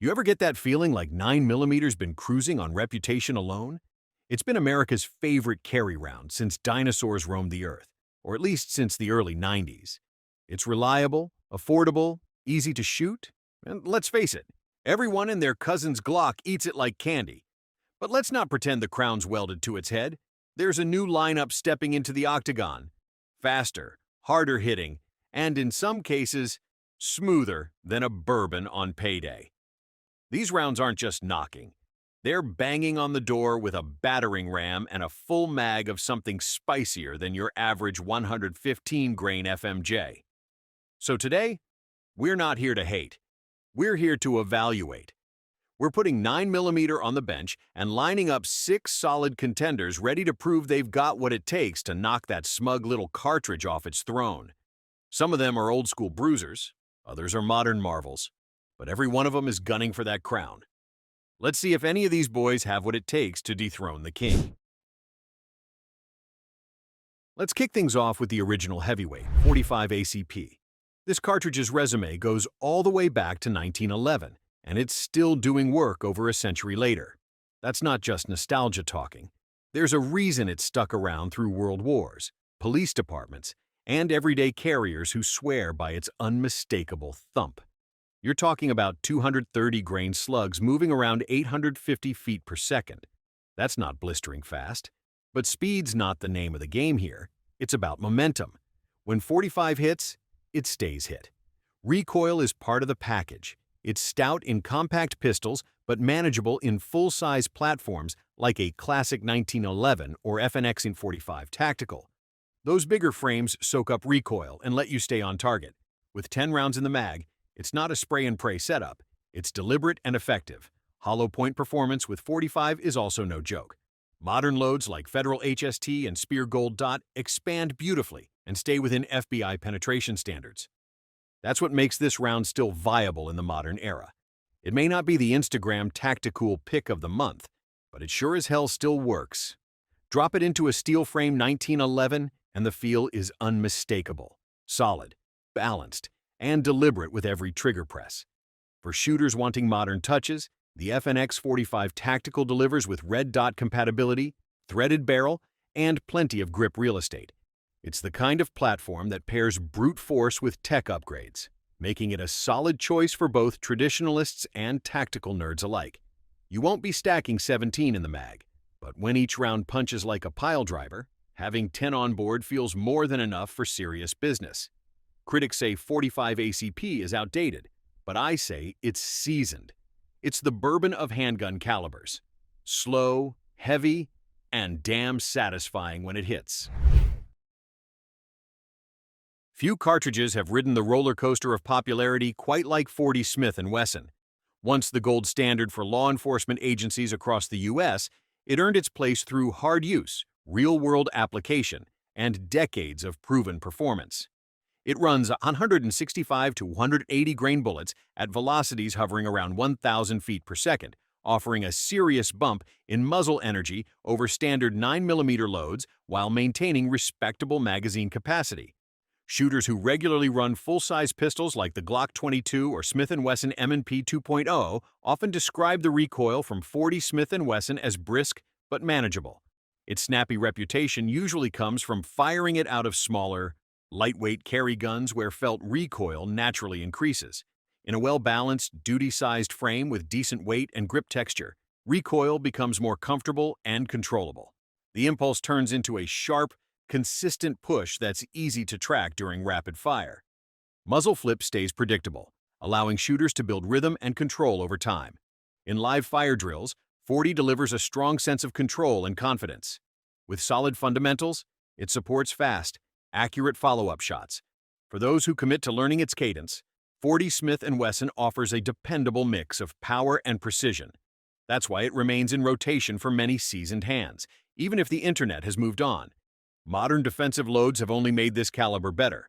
You ever get that feeling like 9mm been cruising on reputation alone? It's been America's favorite carry round since dinosaurs roamed the earth, or at least since the early 90s. It's reliable, affordable, easy to shoot, and let's face it, everyone and their cousin's Glock eats it like candy. But let's not pretend the crown's welded to its head. There's a new lineup stepping into the octagon. Faster, harder hitting, and in some cases, smoother than a bourbon on payday. These rounds aren't just knocking. They're banging on the door with a battering ram and a full mag of something spicier than your average 115-grain FMJ. So today, we're not here to hate. We're here to evaluate. We're putting 9mm on the bench and lining up 6 solid contenders ready to prove they've got what it takes to knock that smug little cartridge off its throne. Some of them are old-school bruisers, others are modern marvels, but every one of them is gunning for that crown. Let's see if any of these boys have what it takes to dethrone the king. Let's kick things off with the original heavyweight, 45 ACP. This cartridge's resume goes all the way back to 1911, and it's still doing work over a century later. That's not just nostalgia talking. There's a reason it's stuck around through world wars, police departments, and everyday carriers who swear by its unmistakable thump. You're talking about 230-grain slugs moving around 850 feet per second. That's not blistering fast. But speed's not the name of the game here. It's about momentum. When 45 hits, it stays hit. Recoil is part of the package. It's stout in compact pistols, but manageable in full-size platforms like a classic 1911 or FNX 45 Tactical. Those bigger frames soak up recoil and let you stay on target. With 10 rounds in the mag, it's not a spray-and-pray setup. It's deliberate and effective. Hollow point performance with 45 is also no joke. Modern loads like Federal HST and Speer Gold Dot expand beautifully and stay within FBI penetration standards. That's what makes this round still viable in the modern era. It may not be the Instagram tactical pick of the month, but it sure as hell still works. Drop it into a steel frame 1911 and the feel is unmistakable, solid, balanced, and deliberate with every trigger press. For shooters wanting modern touches, the FNX 45 Tactical delivers with red dot compatibility, threaded barrel, and plenty of grip real estate. It's the kind of platform that pairs brute force with tech upgrades, making it a solid choice for both traditionalists and tactical nerds alike. You won't be stacking 17 in the mag, but when each round punches like a pile driver, having 10 on board feels more than enough for serious business. Critics say 45 ACP is outdated, but I say it's seasoned. It's the bourbon of handgun calibers. Slow, heavy, and damn satisfying when it hits. Few cartridges have ridden the roller coaster of popularity quite like 40 Smith & Wesson. Once the gold standard for law enforcement agencies across the U.S., it earned its place through hard use, real-world application, and decades of proven performance. It runs 165 to 180 grain bullets at velocities hovering around 1,000 feet per second, offering a serious bump in muzzle energy over standard 9mm loads while maintaining respectable magazine capacity. Shooters who regularly run full-size pistols like the Glock 22 or Smith & Wesson M&P 2.0 often describe the recoil from 40 Smith & Wesson as brisk but manageable. Its snappy reputation usually comes from firing it out of smaller, lightweight carry guns where felt recoil naturally increases. In a well-balanced, duty-sized frame with decent weight and grip texture, recoil becomes more comfortable and controllable. The impulse turns into a sharp, consistent push that's easy to track during rapid fire. Muzzle flip stays predictable, allowing shooters to build rhythm and control over time. In live fire drills, 40 delivers a strong sense of control and confidence. With solid fundamentals, it supports fast, accurate follow-up shots. For those who commit to learning its cadence, 40 Smith & Wesson offers a dependable mix of power and precision. That's why it remains in rotation for many seasoned hands, even if the internet has moved on. Modern defensive loads have only made this caliber better.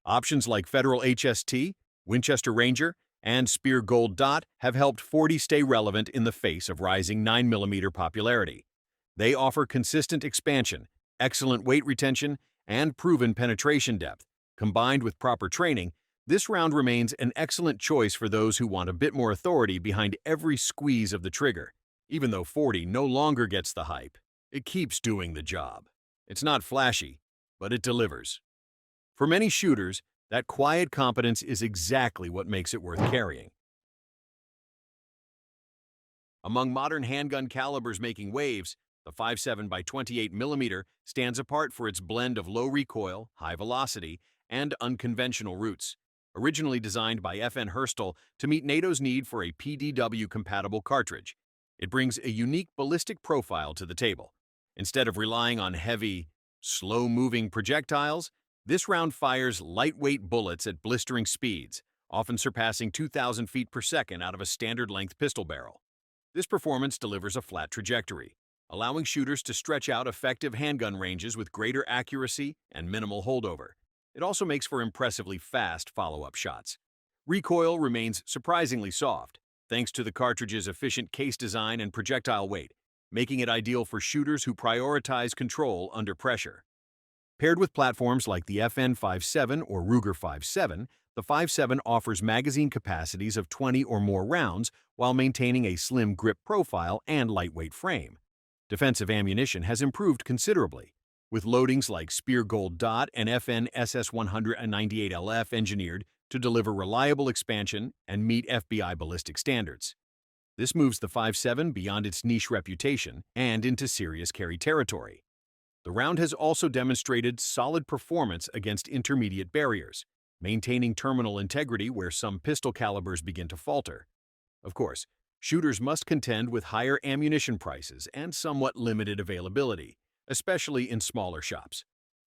Options like Federal HST, Winchester Ranger, and Speer Gold Dot have helped 40 stay relevant in the face of rising 9mm popularity. They offer consistent expansion, excellent weight retention, and proven penetration depth. Combined with proper training, This round remains an excellent choice for those who want a bit more authority behind every squeeze of the trigger. Even though 40 no longer gets the hype, it keeps doing the job. It's not flashy, but it delivers. For many shooters, that quiet competence is exactly what makes it worth carrying. Among modern handgun calibers making waves, the 5.7 by 28mm stands apart for its blend of low recoil, high velocity, and unconventional routes. Originally designed by FN Herstal to meet NATO's need for a PDW-compatible cartridge, it brings a unique ballistic profile to the table. Instead of relying on heavy, slow-moving projectiles, this round fires lightweight bullets at blistering speeds, often surpassing 2,000 feet per second out of a standard-length pistol barrel. This performance delivers a flat trajectory, allowing shooters to stretch out effective handgun ranges with greater accuracy and minimal holdover. It also makes for impressively fast follow-up shots. Recoil remains surprisingly soft, thanks to the cartridge's efficient case design and projectile weight, making it ideal for shooters who prioritize control under pressure. Paired with platforms like the FN 5.7 or Ruger 5.7, the 5.7 offers magazine capacities of 20 or more rounds while maintaining a slim grip profile and lightweight frame. Defensive ammunition has improved considerably, with loadings like Spear Gold Dot and FN SS198LF engineered to deliver reliable expansion and meet FBI ballistic standards. This moves the 5.7 beyond its niche reputation and into serious carry territory. The round has also demonstrated solid performance against intermediate barriers, maintaining terminal integrity where some pistol calibers begin to falter. Of course, shooters must contend with higher ammunition prices and somewhat limited availability, especially in smaller shops.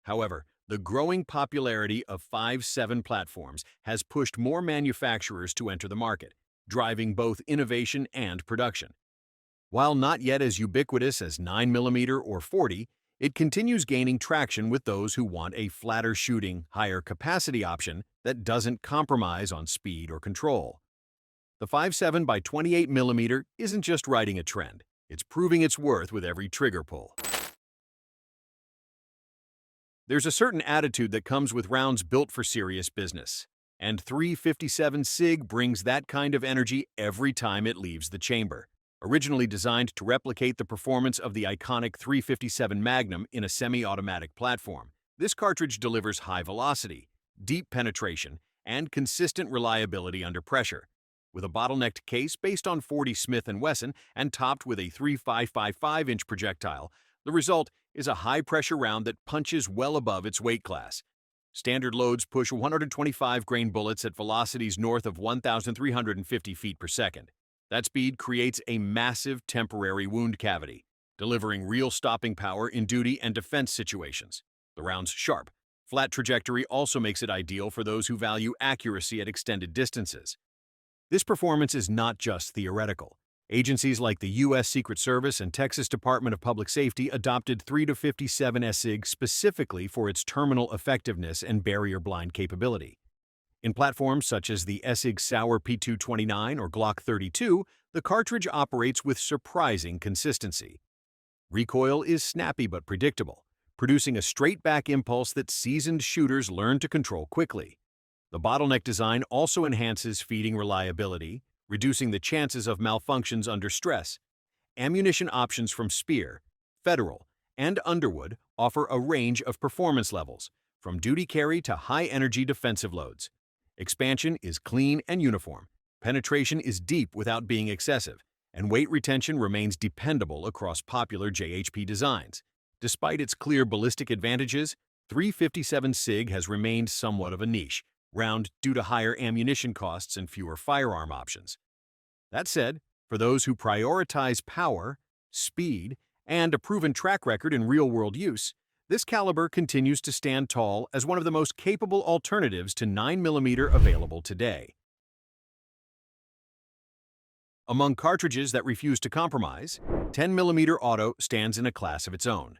However, the growing popularity of 5.7 platforms has pushed more manufacturers to enter the market, driving both innovation and production. While not yet as ubiquitous as 9mm or 40, it continues gaining traction with those who want a flatter shooting, higher capacity option that doesn't compromise on speed or control. The 5.7 by 28mm isn't just riding a trend, it's proving its worth with every trigger pull. There's a certain attitude that comes with rounds built for serious business, and 357 SIG brings that kind of energy every time it leaves the chamber. Originally designed to replicate the performance of the iconic 357 Magnum in a semi-automatic platform, this cartridge delivers high velocity, deep penetration, and consistent reliability under pressure. With a bottlenecked case based on 40 Smith & Wesson and topped with a 3.555-inch projectile, the result is a high-pressure round that punches well above its weight class. Standard loads push 125-grain bullets at velocities north of 1,350 feet per second. That speed creates a massive temporary wound cavity, delivering real stopping power in duty and defense situations. The round's sharp, flat trajectory also makes it ideal for those who value accuracy at extended distances. This performance is not just theoretical. Agencies like the U.S. Secret Service and Texas Department of Public Safety adopted 357 SIG specifically for its terminal effectiveness and barrier-blind capability. In platforms such as the SIG Sauer P229 or Glock 32, the cartridge operates with surprising consistency. Recoil is snappy but predictable, producing a straight-back impulse that seasoned shooters learn to control quickly. The bottleneck design also enhances feeding reliability, reducing the chances of malfunctions under stress. Ammunition options from Spear, Federal, and Underwood offer a range of performance levels, from duty carry to high-energy defensive loads. Expansion is clean and uniform, penetration is deep without being excessive, and weight retention remains dependable across popular JHP designs. Despite its clear ballistic advantages, 357 SIG has remained somewhat of a niche round due to higher ammunition costs and fewer firearm options. That said, for those who prioritize power, speed, and a proven track record in real-world use, this caliber continues to stand tall as one of the most capable alternatives to 9mm available today. Among cartridges that refuse to compromise, 10mm auto stands in a class of its own.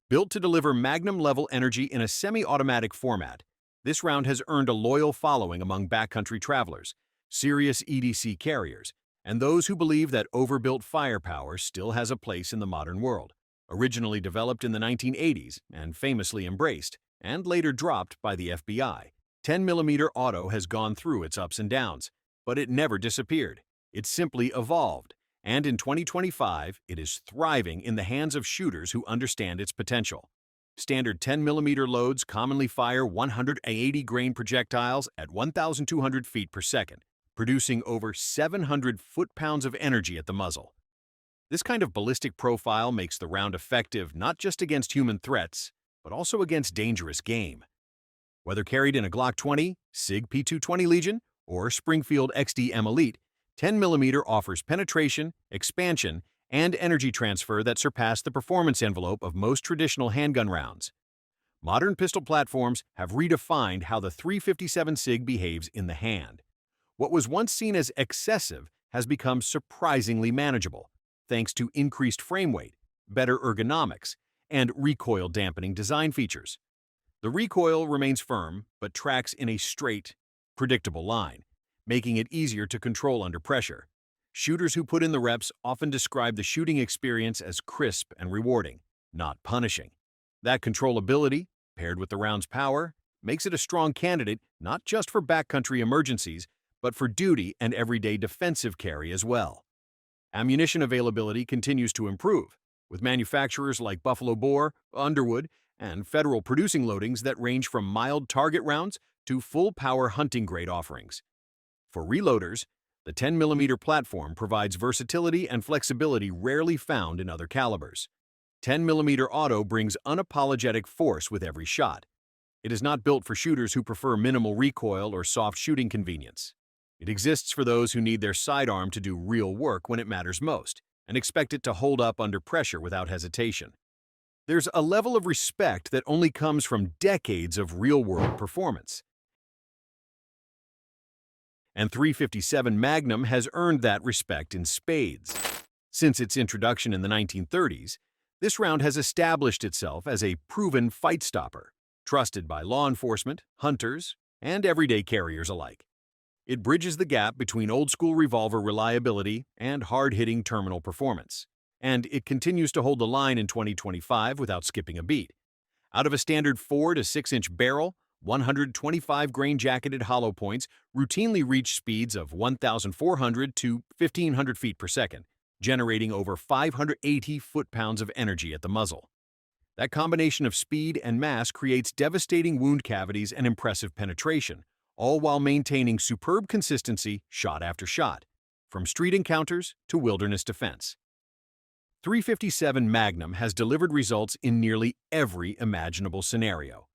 Built to deliver Magnum-level energy in a semi-automatic format, this round has earned a loyal following among backcountry travelers, serious EDC carriers, and those who believe that overbuilt firepower still has a place in the modern world. Originally developed in the 1980s and famously embraced, and later dropped by the FBI, 10mm auto has gone through its ups and downs, but it never disappeared. It simply evolved, and in 2025, it is thriving in the hands of shooters who understand its potential. Standard 10mm loads commonly fire 180-grain projectiles at 1,200 feet per second, producing over 700 foot-pounds of energy at the muzzle. This kind of ballistic profile makes the round effective not just against human threats, but also against dangerous game. Whether carried in a Glock 20, SIG P220 Legion, or Springfield XD-M Elite, 10mm offers penetration, expansion, and energy transfer that surpass the performance envelope of most traditional handgun rounds. Modern pistol platforms have redefined how the 357 SIG behaves in the hand. What was once seen as excessive has become surprisingly manageable, thanks to increased frame weight, better ergonomics, and recoil dampening design features. The recoil remains firm, but tracks in a straight, predictable line, making it easier to control under pressure. Shooters who put in the reps often describe the shooting experience as crisp and rewarding, not punishing. That controllability, paired with the round's power, makes it a strong candidate not just for backcountry emergencies, but for duty and everyday defensive carry as well. Ammunition availability continues to improve, with manufacturers like Buffalo Bore, Underwood, and Federal producing loadings that range from mild target rounds to full-power hunting-grade offerings. For reloaders, the 10mm platform provides versatility and flexibility rarely found in other calibers. 10mm auto brings unapologetic force with every shot. It is not built for shooters who prefer minimal recoil or soft shooting convenience. It exists for those who need their sidearm to do real work when it matters most, and expect it to hold up under pressure without hesitation. There's a level of respect that only comes from decades of real-world performance. And 357 Magnum has earned that respect in spades. Since its introduction in the 1930s, this round has established itself as a proven fight stopper, trusted by law enforcement, hunters, and everyday carriers alike. It bridges the gap between old-school revolver reliability and hard-hitting terminal performance, and it continues to hold the line in 2025 without skipping a beat. Out of a standard 4 to 6-inch barrel, 125-grain jacketed hollow points routinely reach speeds of 1,400 to 1,500 feet per second, generating over 580 foot-pounds of energy at the muzzle. That combination of speed and mass creates devastating wound cavities and impressive penetration, all while maintaining superb consistency shot after shot, from street encounters to wilderness defense. 357 Magnum has delivered results in nearly every imaginable scenario.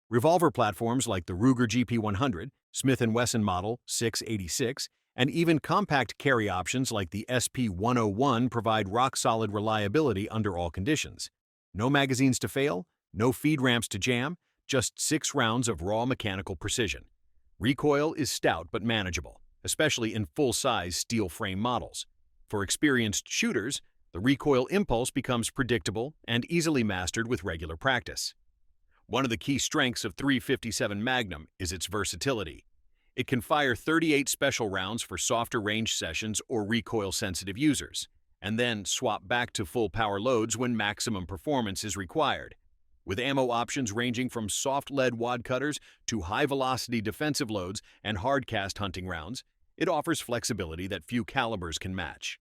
Revolver platforms like the Ruger GP100, Smith & Wesson Model 686, and even compact carry options like the SP101 provide rock-solid reliability under all conditions. No magazines to fail, no feed ramps to jam, just 6 rounds of raw mechanical precision. Recoil is stout but manageable, especially in full-size steel frame models. For experienced shooters, the recoil impulse becomes predictable and easily mastered with regular practice. One of the key strengths of 357 Magnum is its versatility. It can fire 38 special rounds for softer range sessions or recoil-sensitive users, and then swap back to full-power loads when maximum performance is required. With ammo options ranging from soft lead wad cutters to high-velocity defensive loads and hard-cast hunting rounds, it offers flexibility that few calibers can match.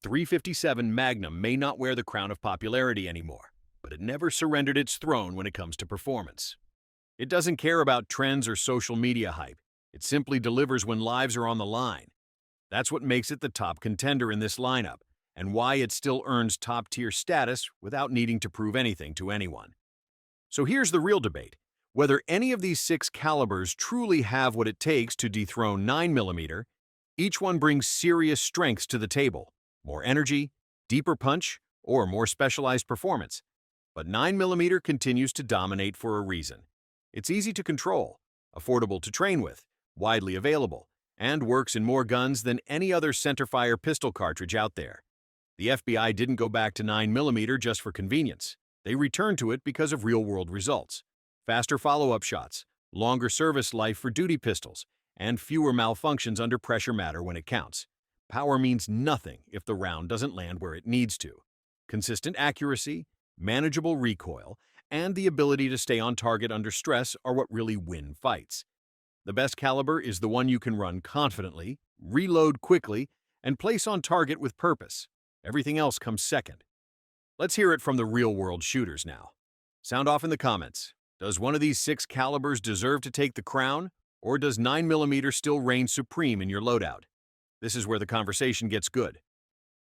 357 Magnum may not wear the crown of popularity anymore, but it never surrendered its throne when it comes to performance. It doesn't care about trends or social media hype. It simply delivers when lives are on the line. That's what makes it the top contender in this lineup, and why it still earns top-tier status without needing to prove anything to anyone. So here's the real debate: whether any of these 6 calibers truly have what it takes to dethrone 9mm. Each one brings serious strengths to the table: more energy, deeper punch, or more specialized performance. But 9mm continues to dominate for a reason. It's easy to control, affordable to train with, widely available, and works in more guns than any other centerfire pistol cartridge out there. The FBI didn't go back to 9mm just for convenience. They returned to it because of real-world results: faster follow-up shots, longer service life for duty pistols, and fewer malfunctions under pressure matter when it counts. Power means nothing if the round doesn't land where it needs to. Consistent accuracy, manageable recoil, and the ability to stay on target under stress are what really win fights. The best caliber is the one you can run confidently, reload quickly, and place on target with purpose. Everything else comes second. Let's hear it from the real-world shooters now. Sound off in the comments. Does one of these 6 calibers deserve to take the crown, or does 9mm still reign supreme in your loadout? This is where the conversation gets good.